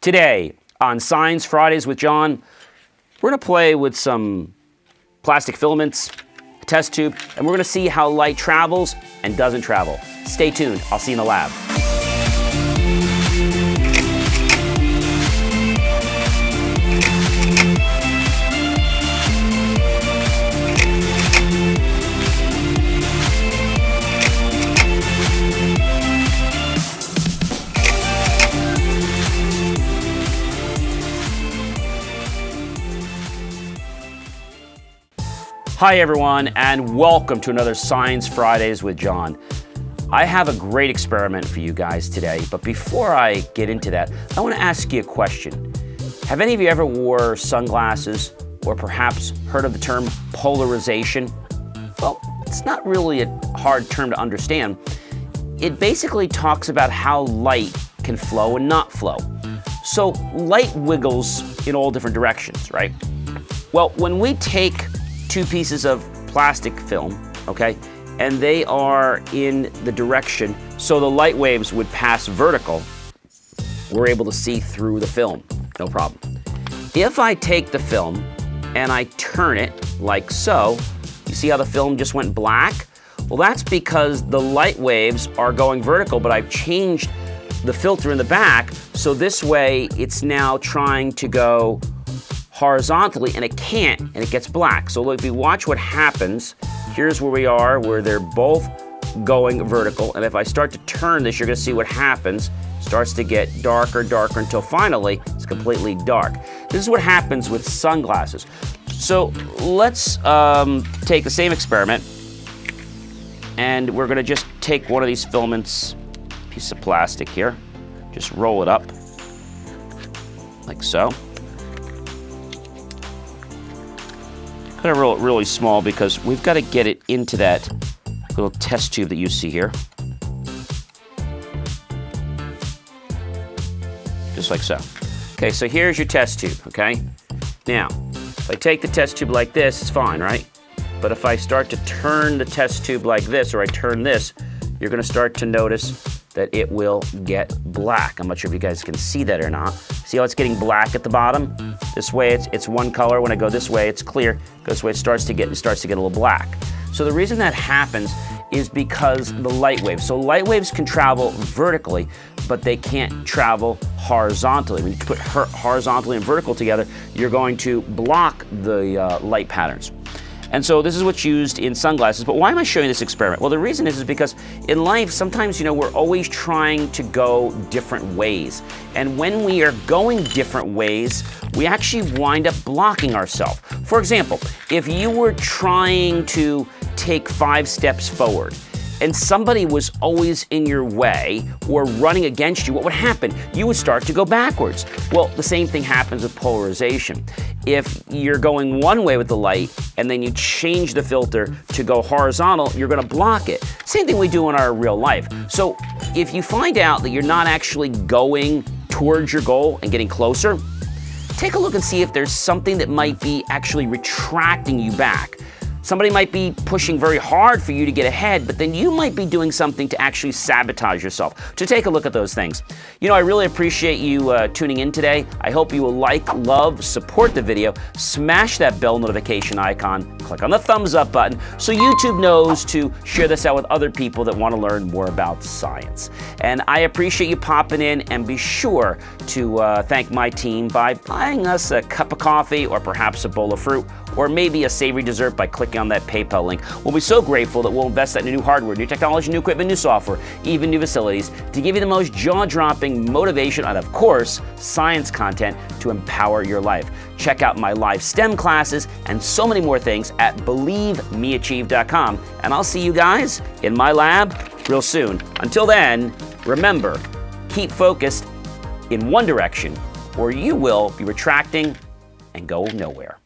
Today on Science Fridays with John, we're going to play with some plastic filaments, a test tube, and we're going to see how light travels and doesn't travel. Stay tuned. I'll see you in the lab. Hi everyone, and welcome to another Science Fridays with John. I have a great experiment for you guys today, but before I get into that, I want to ask you a question. Have any of you ever wore sunglasses or perhaps heard of the term polarization? Well, it's not really a hard term to understand. It basically talks about how light can flow and not flow. So light wiggles in all different directions, right? Well, when we take two pieces of plastic film, okay, and they are in the direction so the light waves would pass vertical, we're able to see through the film, no problem. If I take the film and I turn it like so, you see how the film just went black? Well, that's because the light waves are going vertical, but I've changed the filter in the back, so this way it's now trying to go horizontally, and it can't, and it gets black. So if you watch what happens, here's where we are, where they're both going vertical, and if I start to turn this, you're gonna see what happens. It starts to get darker, darker, until finally it's completely dark. This is what happens with sunglasses. So let's take the same experiment, and we're gonna just take one of these filaments, piece of plastic here, just roll it up, like so. I'm gonna roll it really small because we've got to get it into that little test tube that you see here. Just like so. Okay, so here's your test tube, okay? Now, if I take the test tube like this, it's fine, right? But if I start to turn the test tube like this, or I turn this, you're gonna start to notice that it will get black. I'm not sure if you guys can see that or not. See how it's getting black at the bottom? This way it's one color. When I go this way, it's clear. Go this way, it starts to get a little black. So the reason that happens is because the light waves. So light waves can travel vertically, but they can't travel horizontally. When you put horizontally and vertical together, you're going to block the light patterns. And so this is what's used in sunglasses. But why am I showing this experiment? Well, the reason is because in life, sometimes, we're always trying to go different ways. And when we are going different ways, we actually wind up blocking ourselves. For example, if you were trying to take 5 steps forward, and somebody was always in your way or running against you, what would happen? You would start to go backwards. Well, the same thing happens with polarization. If you're going one way with the light and then you change the filter to go horizontal, you're gonna block it. Same thing we do in our real life. So if you find out that you're not actually going towards your goal and getting closer, take a look and see if there's something that might be actually retracting you back. Somebody might be pushing very hard for you to get ahead, but then you might be doing something to actually sabotage yourself. So take a look at those things. I really appreciate you tuning in today. I hope you will like, love, support the video, smash that bell notification icon, click on the thumbs up button so YouTube knows to share this out with other people that want to learn more about science. And I appreciate you popping in, and be sure to thank my team by buying us a cup of coffee or perhaps a bowl of fruit, or maybe a savory dessert by clicking on that PayPal link. We'll be so grateful that we'll invest that in new hardware, new technology, new equipment, new software, even new facilities to give you the most jaw-dropping motivation and, of course, science content to empower your life. Check out my live STEM classes and so many more things at believemeachieve.com, and I'll see you guys in my lab real soon. Until then, remember, keep focused in one direction or you will be retracting and go nowhere.